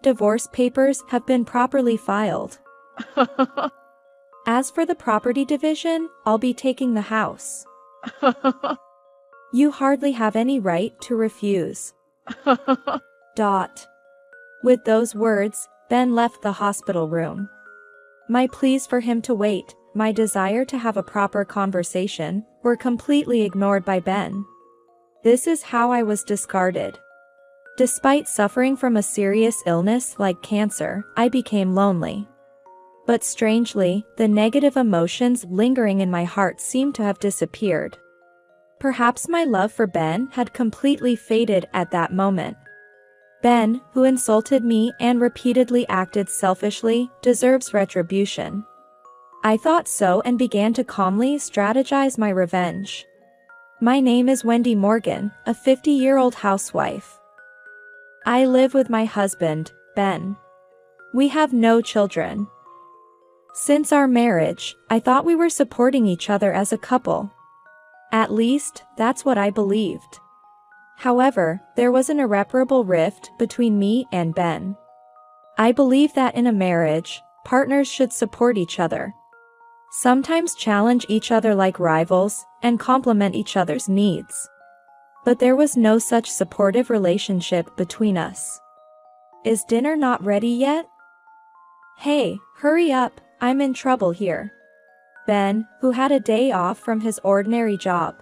Divorce papers have been properly filed. As for the property division, I'll be taking the house. You hardly have any right to refuse. With those words, Ben left the hospital room. My pleas for him to wait, my desire to have a proper conversation, were completely ignored by Ben. This is how I was discarded. Despite suffering from a serious illness like cancer, I became lonely. But strangely, the negative emotions lingering in my heart seemed to have disappeared. Perhaps my love for Ben had completely faded at that moment. Ben, who insulted me and repeatedly acted selfishly, deserves retribution. I thought so and began to calmly strategize my revenge. My name is Wendy Morgan, a 50-year-old housewife. I live with my husband, Ben. We have no children. Since our marriage, I thought we were supporting each other as a couple. At least, that's what I believed. However, there was an irreparable rift between me and Ben. I believe that in a marriage, partners should support each other. Sometimes challenge each other like rivals, and complement each other's needs. But there was no such supportive relationship between us. Is dinner not ready yet? Hey, hurry up, I'm in trouble here. Ben, who had a day off from his ordinary job,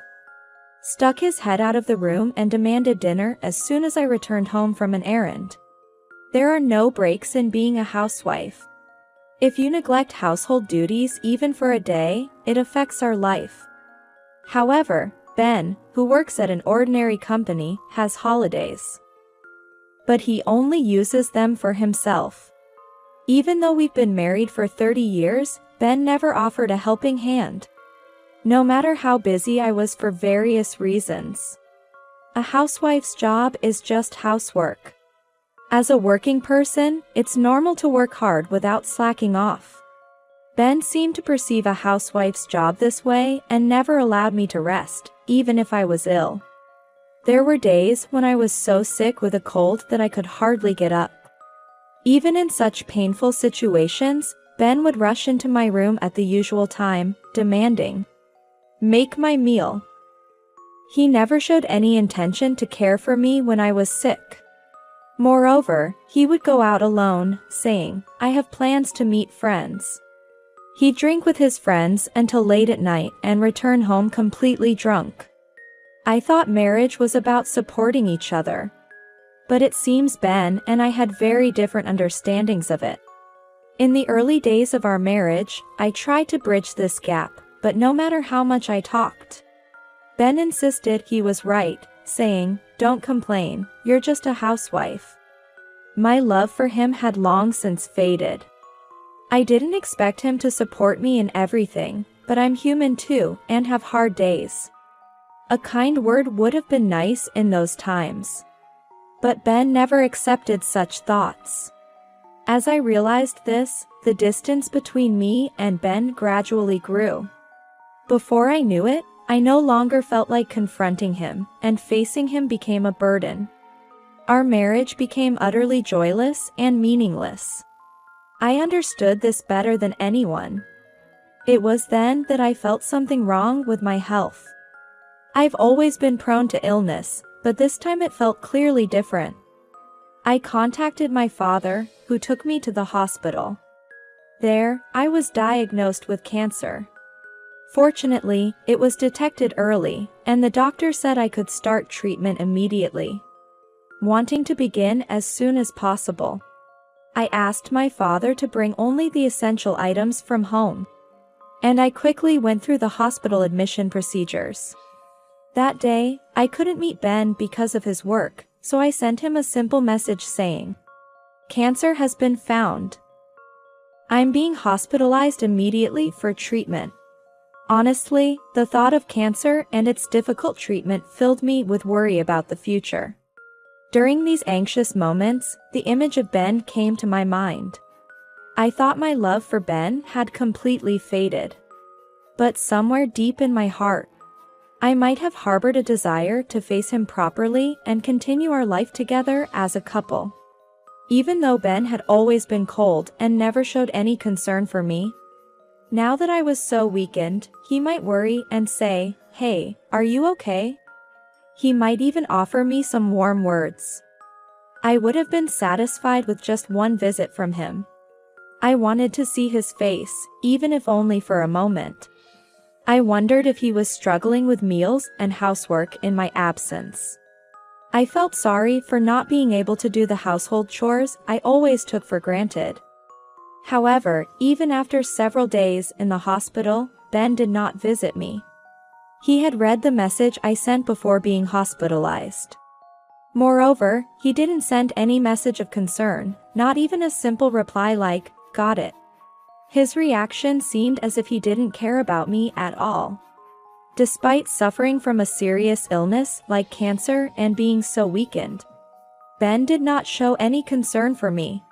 stuck his head out of the room and demanded dinner as soon as I returned home from an errand. There are no breaks in being a housewife. If you neglect household duties even for a day, it affects our life. However, Ben, who works at an ordinary company, has holidays. But he only uses them for himself. Even though we've been married for 30 years, Ben never offered a helping hand. No matter how busy I was for various reasons. A housewife's job is just housework. As a working person, it's normal to work hard without slacking off. Ben seemed to perceive a housewife's job this way and never allowed me to rest, even if I was ill. There were days when I was so sick with a cold that I could hardly get up. Even in such painful situations, Ben would rush into my room at the usual time, demanding, "Make my meal." He never showed any intention to care for me when I was sick. Moreover, he would go out alone, saying, "I have plans to meet friends." He'd drink with his friends until late at night and return home completely drunk. I thought marriage was about supporting each other. But it seems Ben and I had very different understandings of it. In the early days of our marriage, I tried to bridge this gap, but no matter how much I talked, Ben insisted he was right, saying, "Don't complain, you're just a housewife." My love for him had long since faded. I didn't expect him to support me in everything, but I'm human too and have hard days. A kind word would have been nice in those times. But Ben never accepted such thoughts. As I realized this, the distance between me and Ben gradually grew. Before I knew it, I no longer felt like confronting him, and facing him became a burden. Our marriage became utterly joyless and meaningless. I understood this better than anyone. It was then that I felt something wrong with my health. I've always been prone to illness, but this time it felt clearly different. I contacted my father, who took me to the hospital. There, I was diagnosed with cancer. Fortunately, it was detected early, and the doctor said I could start treatment immediately. Wanting to begin as soon as possible, I asked my father to bring only the essential items from home. And I quickly went through the hospital admission procedures. That day, I couldn't meet Ben because of his work, so I sent him a simple message saying, "Cancer has been found. I'm being hospitalized immediately for treatment." Honestly, the thought of cancer and its difficult treatment filled me with worry about the future. During these anxious moments, the image of Ben came to my mind. I thought my love for Ben had completely faded. But somewhere deep in my heart, I might have harbored a desire to face him properly and continue our life together as a couple. even though Ben had always been cold and never showed any concern for me. Now that I was so weakened, he might worry and say, "Hey, are you okay?" He might even offer me some warm words. I would have been satisfied with just one visit from him. I wanted to see his face, even if only for a moment. I wondered if he was struggling with meals and housework in my absence. I felt sorry for not being able to do the household chores I always took for granted. However, even after several days in the hospital, Ben did not visit me. He had read the message I sent before being hospitalized. Moreover, he didn't send any message of concern, not even a simple reply like, "Got it." His reaction seemed as if he didn't care about me at all. Despite suffering from a serious illness like cancer and being so weakened, Ben did not show any concern for me.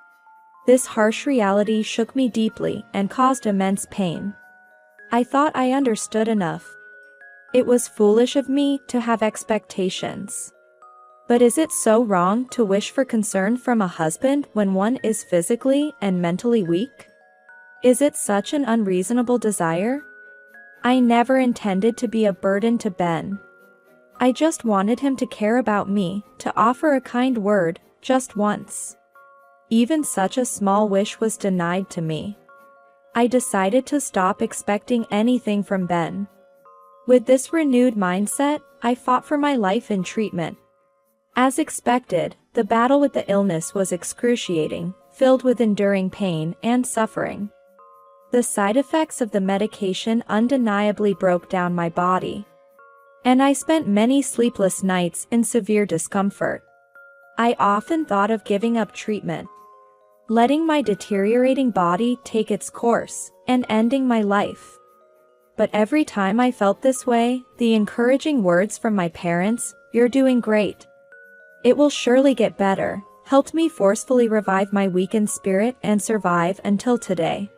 This harsh reality shook me deeply and caused immense pain. I thought I understood enough. It was foolish of me to have expectations. But is it so wrong to wish for concern from a husband when one is physically and mentally weak? Is it such an unreasonable desire? I never intended to be a burden to Ben. I just wanted him to care about me, to offer a kind word, just once. Even such a small wish was denied to me. I decided to stop expecting anything from Ben. With this renewed mindset, I fought for my life in treatment. As expected, the battle with the illness was excruciating, filled with enduring pain and suffering. The side effects of the medication undeniably broke down my body. And I spent many sleepless nights in severe discomfort. I often thought of giving up treatment, letting my deteriorating body take its course, and ending my life. But every time I felt this way, the encouraging words from my parents, "You're doing great. It will surely get better," helped me forcefully revive my weakened spirit and survive until today.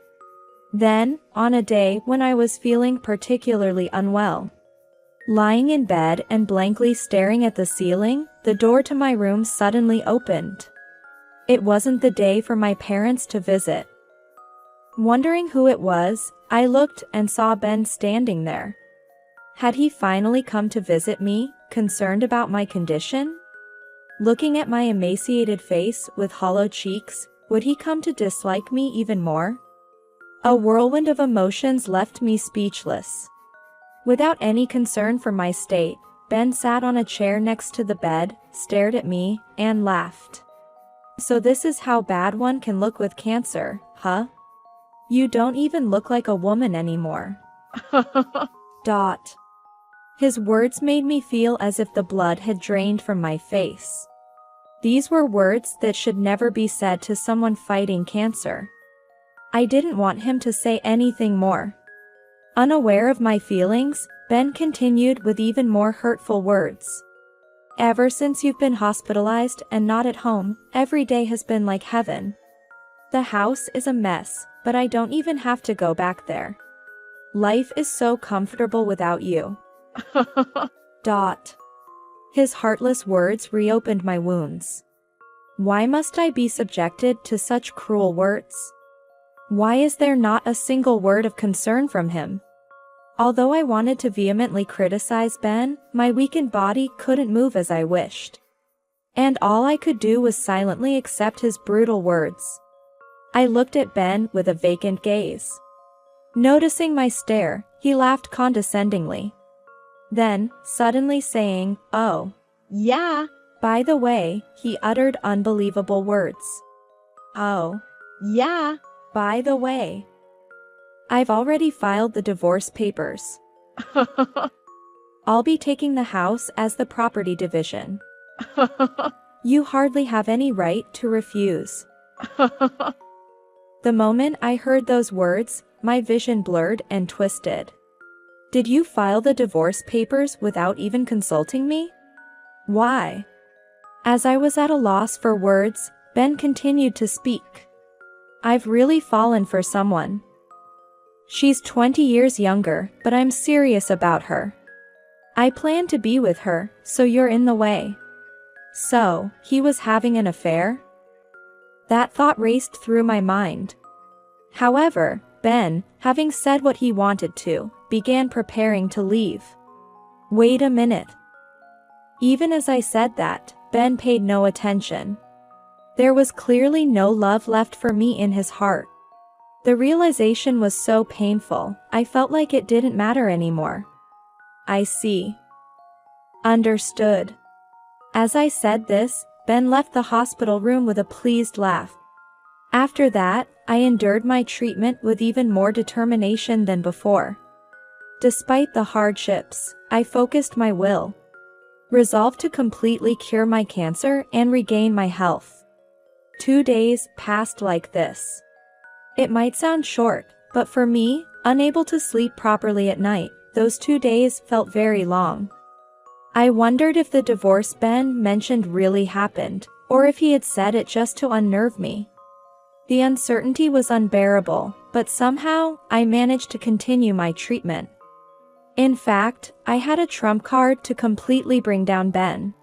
Then, on a day when I was feeling particularly unwell, lying in bed and blankly staring at the ceiling, the door to my room suddenly opened. It wasn't the day for my parents to visit. Wondering who it was, I looked and saw Ben standing there. Had he finally come to visit me, concerned about my condition? Looking at my emaciated face with hollow cheeks, would he come to dislike me even more? A whirlwind of emotions left me speechless. Without any concern for my state, Ben sat on a chair next to the bed, stared at me, and laughed. "So this is how bad one can look with cancer, huh? You don't even look like a woman anymore." His words made me feel as if the blood had drained from my face. These were words that should never be said to someone fighting cancer. I didn't want him to say anything more. Unaware of my feelings, Ben continued with even more hurtful words. "Ever since you've been hospitalized and not at home, every day has been like heaven. The house is a mess, but I don't even have to go back there. Life is so comfortable without you." His heartless words reopened my wounds. Why must I be subjected to such cruel words? Why is there not a single word of concern from him? Although I wanted to vehemently criticize Ben, my weakened body couldn't move as I wished. And all I could do was silently accept his brutal words. I looked at Ben with a vacant gaze. Noticing my stare, he laughed condescendingly. Then, suddenly saying, "Oh, yeah, by the way," he uttered unbelievable words. "Oh, yeah, by the way, I've already filed the divorce papers. I'll be taking the house as the property division. You hardly have any right to refuse." The moment I heard those words, my vision blurred and twisted. "Did you file the divorce papers without even consulting me? Why?" As I was at a loss for words, Ben continued to speak. "I've really fallen for someone. She's 20 years younger, but I'm serious about her. I plan to be with her, so you're in the way." So, he was having an affair? That thought raced through my mind. However, Ben, having said what he wanted to, began preparing to leave. Wait a minute. Even as I said that, Ben paid no attention. There was clearly no love left for me in his heart. The realization was so painful, I felt like it didn't matter anymore. I see. Understood. As I said this, Ben left the hospital room with a pleased laugh. After that, I endured my treatment with even more determination than before. Despite the hardships, I focused my will, resolved to completely cure my cancer and regain my health. 2 days passed like this. It might sound short, but for me, unable to sleep properly at night, those 2 days felt very long. I wondered if the divorce Ben mentioned really happened, or if he had said it just to unnerve me. The uncertainty was unbearable, but somehow, I managed to continue my treatment. In fact, I had a trump card to completely bring down Ben.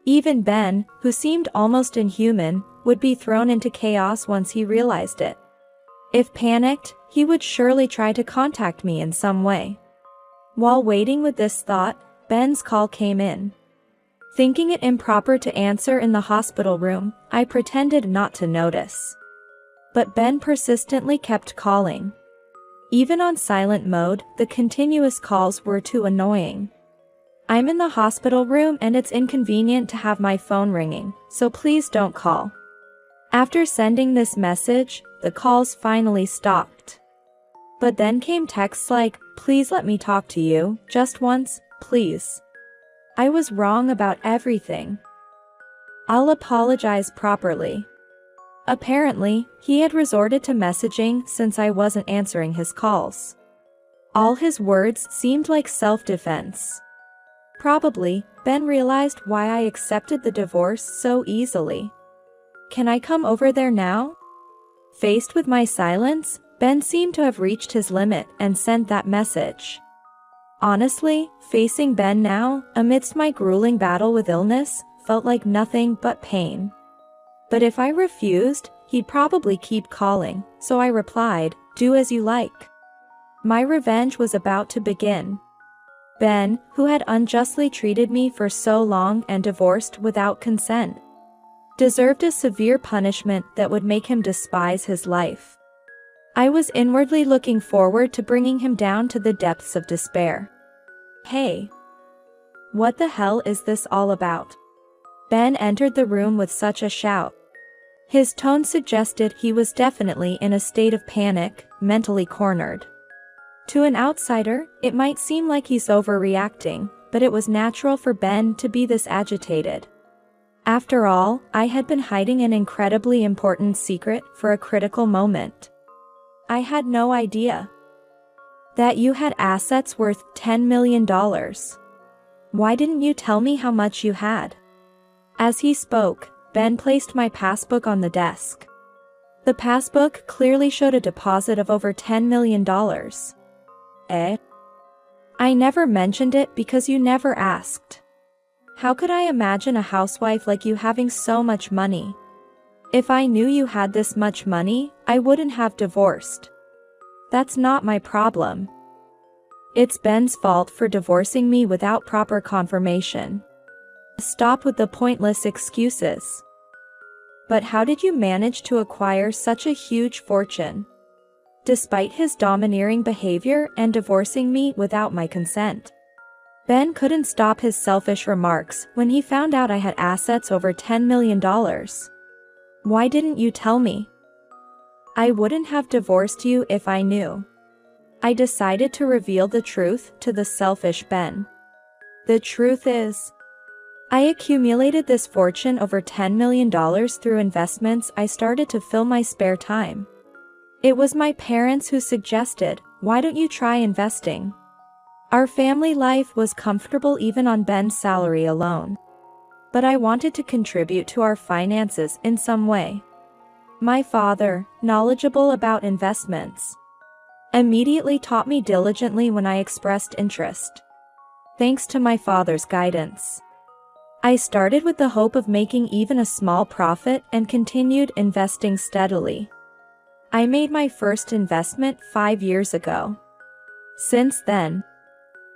Even Ben, who seemed almost inhuman, would be thrown into chaos once he realized it. If panicked, he would surely try to contact me in some way. While waiting with this thought, Ben's call came in. Thinking it improper to answer in the hospital room, I pretended not to notice. But Ben persistently kept calling. Even on silent mode, the continuous calls were too annoying. I'm in the hospital room and it's inconvenient to have my phone ringing, so please don't call. After sending this message, the calls finally stopped. But then came texts like, "Please let me talk to you, just once, please. I was wrong about everything. I'll apologize properly." Apparently, he had resorted to messaging since I wasn't answering his calls. All his words seemed like self-defense. Probably, Ben realized why I accepted the divorce so easily. "Can I come over there now?" Faced with my silence, Ben seemed to have reached his limit and sent that message. Honestly, facing Ben now, amidst my grueling battle with illness, felt like nothing but pain. But if I refused, he'd probably keep calling, so I replied, "Do as you like." My revenge was about to begin. Ben, who had unjustly treated me for so long and divorced without consent, deserved a severe punishment that would make him despise his life. I was inwardly looking forward to bringing him down to the depths of despair. "Hey! What the hell is this all about?" Ben entered the room with such a shout. His tone suggested he was definitely in a state of panic, mentally cornered. To an outsider, it might seem like he's overreacting, but it was natural for Ben to be this agitated. After all, I had been hiding an incredibly important secret for a critical moment. "I had no idea that you had assets worth $10 million. Why didn't you tell me how much you had?" As he spoke, Ben placed my passbook on the desk. The passbook clearly showed a deposit of over $10 million. "Eh? I never mentioned it because you never asked. How could I imagine a housewife like you having so much money? If I knew you had this much money, I wouldn't have divorced. That's not my problem. It's Ben's fault for divorcing me without proper confirmation. Stop with the pointless excuses." "But how did you manage to acquire such a huge fortune, despite his domineering behavior and divorcing me without my consent?" Ben couldn't stop his selfish remarks when he found out I had assets over $10 million. "Why didn't you tell me? I wouldn't have divorced you if I knew." I decided to reveal the truth to the selfish Ben. "The truth is, I accumulated this fortune over $10 million through investments I started to fill my spare time. It was my parents who suggested, 'Why don't you try investing?' Our family life was comfortable even on Ben's salary alone. But I wanted to contribute to our finances in some way. My father, knowledgeable about investments, immediately taught me diligently when I expressed interest. Thanks to my father's guidance, I started with the hope of making even a small profit and continued investing steadily. I made my first investment 5 years ago. Since then,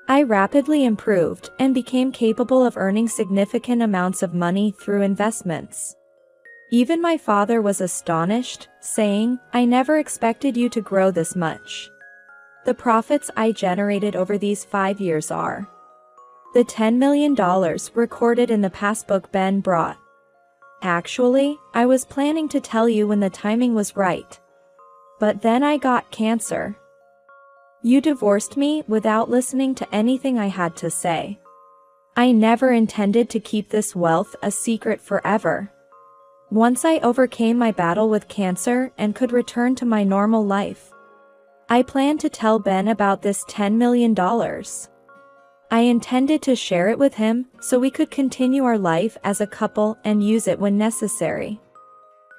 I rapidly improved and became capable of earning significant amounts of money through investments. Even my father was astonished, saying, "I never expected you to grow this much." The profits I generated over these 5 years are the $10 million recorded in the passbook Ben brought. Actually, I was planning to tell you when the timing was right. But then I got cancer. You divorced me without listening to anything I had to say. I never intended to keep this wealth a secret forever. Once I overcame my battle with cancer and could return to my normal life, I planned to tell Ben about this $10 million. I intended to share it with him so we could continue our life as a couple and use it when necessary.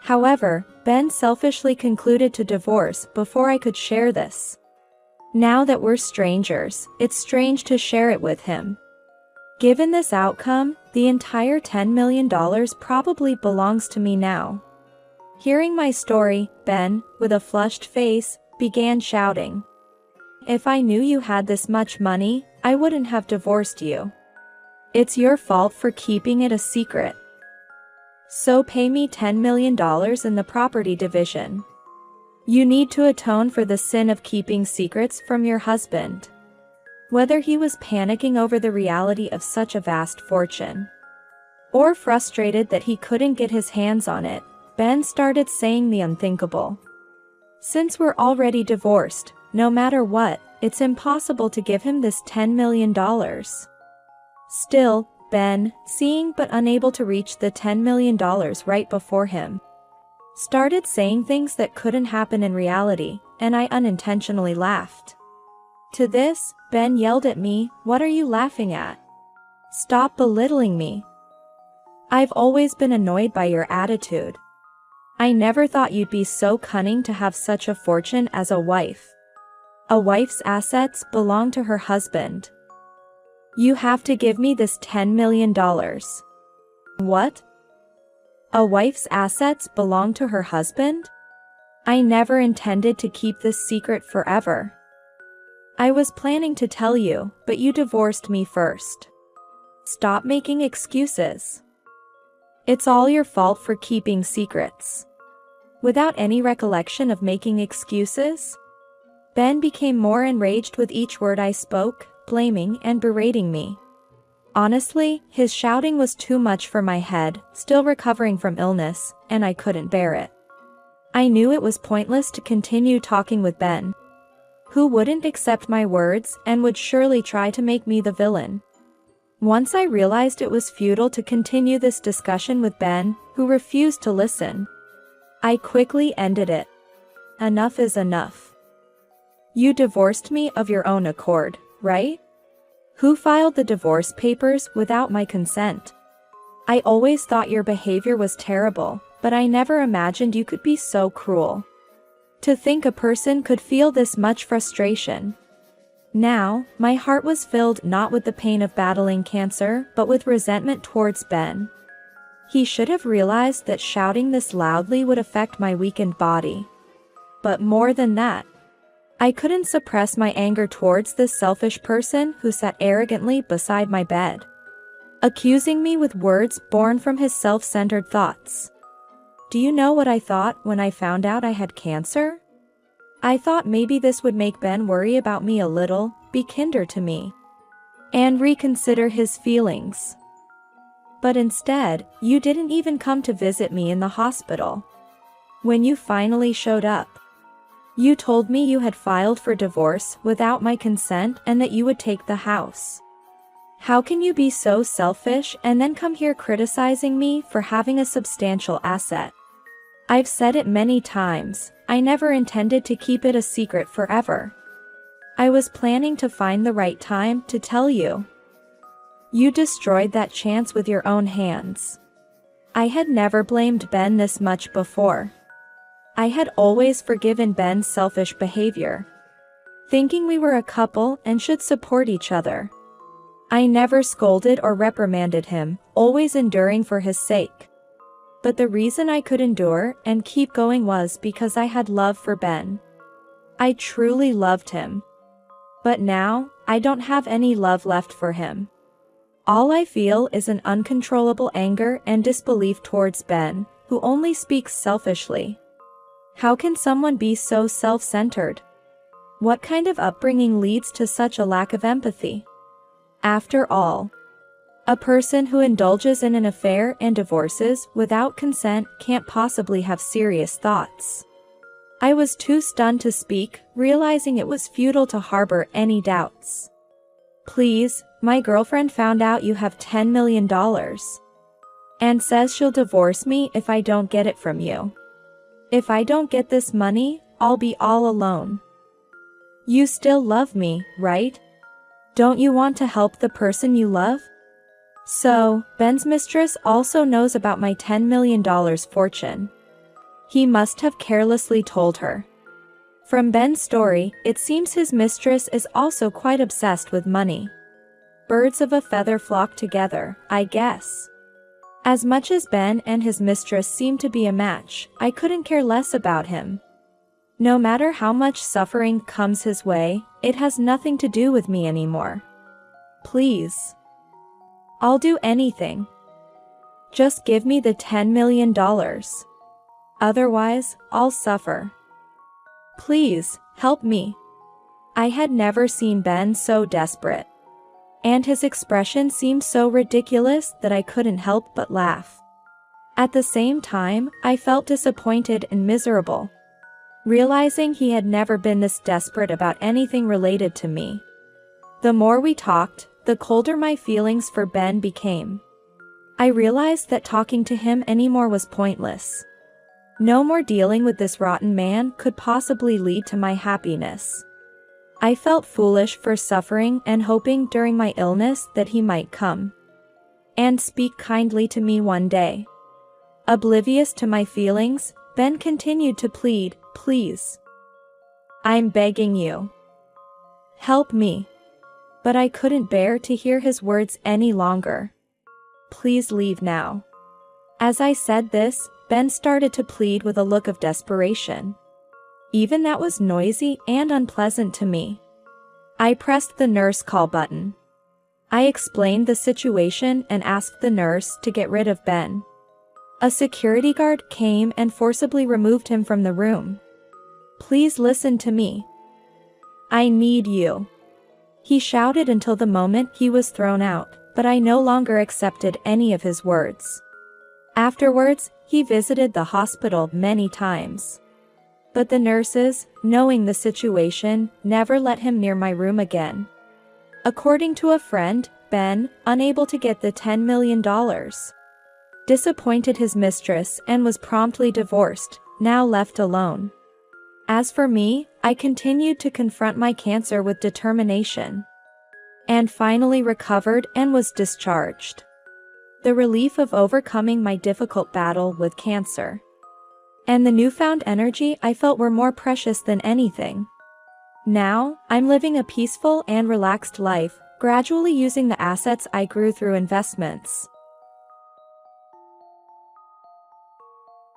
However, Ben selfishly concluded to divorce before I could share this. Now that we're strangers, it's strange to share it with him. Given this outcome, the entire $10 million probably belongs to me now. Hearing my story, Ben, with a flushed face, began shouting, "If I knew you had this much money, I wouldn't have divorced you. It's your fault for keeping it a secret. So pay me $10 million in the property division. You need to atone for the sin of keeping secrets from your husband." Whether he was panicking over the reality of such a vast fortune, or frustrated that he couldn't get his hands on it, Ben started saying the unthinkable. "Since we're already divorced, no matter what, it's impossible to give him this $10 million. Still, Ben, seeing but unable to reach the $10 million right before him, started saying things that couldn't happen in reality, and I unintentionally laughed. To this, Ben yelled at me, "What are you laughing at? Stop belittling me. I've always been annoyed by your attitude. I never thought you'd be so cunning to have such a fortune as a wife. A wife's assets belong to her husband. You have to give me this $10 million. What? A wife's assets belong to her husband? I never intended to keep this secret forever. I was planning to tell you, but you divorced me first. Stop making excuses. It's all your fault for keeping secrets." Without any recollection of making excuses, Ben became more enraged with each word I spoke, blaming and berating me. Honestly, his shouting was too much for my head, still recovering from illness, and I couldn't bear it. I knew it was pointless to continue talking with Ben, who wouldn't accept my words and would surely try to make me the villain. Once I realized it was futile to continue this discussion with Ben, who refused to listen, I quickly ended it. Enough is enough. You divorced me of your own accord, right? Who filed the divorce papers without my consent? I always thought your behavior was terrible, but I never imagined you could be so cruel. To think a person could feel this much frustration. Now, my heart was filled not with the pain of battling cancer, but with resentment towards Ben. He should have realized that shouting this loudly would affect my weakened body. But more than that, I couldn't suppress my anger towards this selfish person who sat arrogantly beside my bed, accusing me with words born from his self-centered thoughts. Do you know what I thought when I found out I had cancer? I thought maybe this would make Ben worry about me a little, be kinder to me, and reconsider his feelings. But instead, you didn't even come to visit me in the hospital. When you finally showed up, you told me you had filed for divorce without my consent and that you would take the house. How can you be so selfish and then come here criticizing me for having a substantial asset? I've said it many times, I never intended to keep it a secret forever. I was planning to find the right time to tell you. You destroyed that chance with your own hands. I had never blamed Ben this much before. I had always forgiven Ben's selfish behavior, thinking we were a couple and should support each other. I never scolded or reprimanded him, always enduring for his sake. But the reason I could endure and keep going was because I had love for Ben. I truly loved him. But now, I don't have any love left for him. All I feel is an uncontrollable anger and disbelief towards Ben, who only speaks selfishly. How can someone be so self-centered? What kind of upbringing leads to such a lack of empathy? After all, a person who indulges in an affair and divorces without consent can't possibly have serious thoughts. I was too stunned to speak, realizing it was futile to harbor any doubts. Please, my girlfriend found out you have $10 million. And says she'll divorce me if I don't get it from you. If I don't get this money, I'll be all alone. You still love me, right? Don't you want to help the person you love? So, Ben's mistress also knows about my $10 million fortune. He must have carelessly told her. From Ben's story, it seems his mistress is also quite obsessed with money. Birds of a feather flock together, I guess. As much as Ben and his mistress seem to be a match, I couldn't care less about him. No matter how much suffering comes his way, it has nothing to do with me anymore. Please. I'll do anything. Just give me the $10 million. Otherwise, I'll suffer. Please, help me. I had never seen Ben so desperate. And his expression seemed so ridiculous that I couldn't help but laugh. At the same time, I felt disappointed and miserable, realizing he had never been this desperate about anything related to me. The more we talked, the colder my feelings for Ben became. I realized that talking to him anymore was pointless. No more dealing with this rotten man could possibly lead to my happiness. I felt foolish for suffering and hoping during my illness that he might come and speak kindly to me one day. Oblivious to my feelings, Ben continued to plead, please. I'm begging you. Help me. But I couldn't bear to hear his words any longer. Please leave now. As I said this, Ben started to plead with a look of desperation. Even that was noisy and unpleasant to me. I pressed the nurse call button. I explained the situation and asked the nurse to get rid of Ben. A security guard came and forcibly removed him from the room. Please listen to me. I need you. He shouted until the moment he was thrown out, but I no longer accepted any of his words. Afterwards, he visited the hospital many times. But the nurses, knowing the situation, never let him near my room again. According to a friend, Ben, unable to get the $10 million, disappointed his mistress and was promptly divorced, now left alone. As for me, I continued to confront my cancer with determination, and finally recovered and was discharged. The relief of overcoming my difficult battle with cancer and the newfound energy I felt were more precious than anything. Now, I'm living a peaceful and relaxed life, gradually using the assets I grew through investments.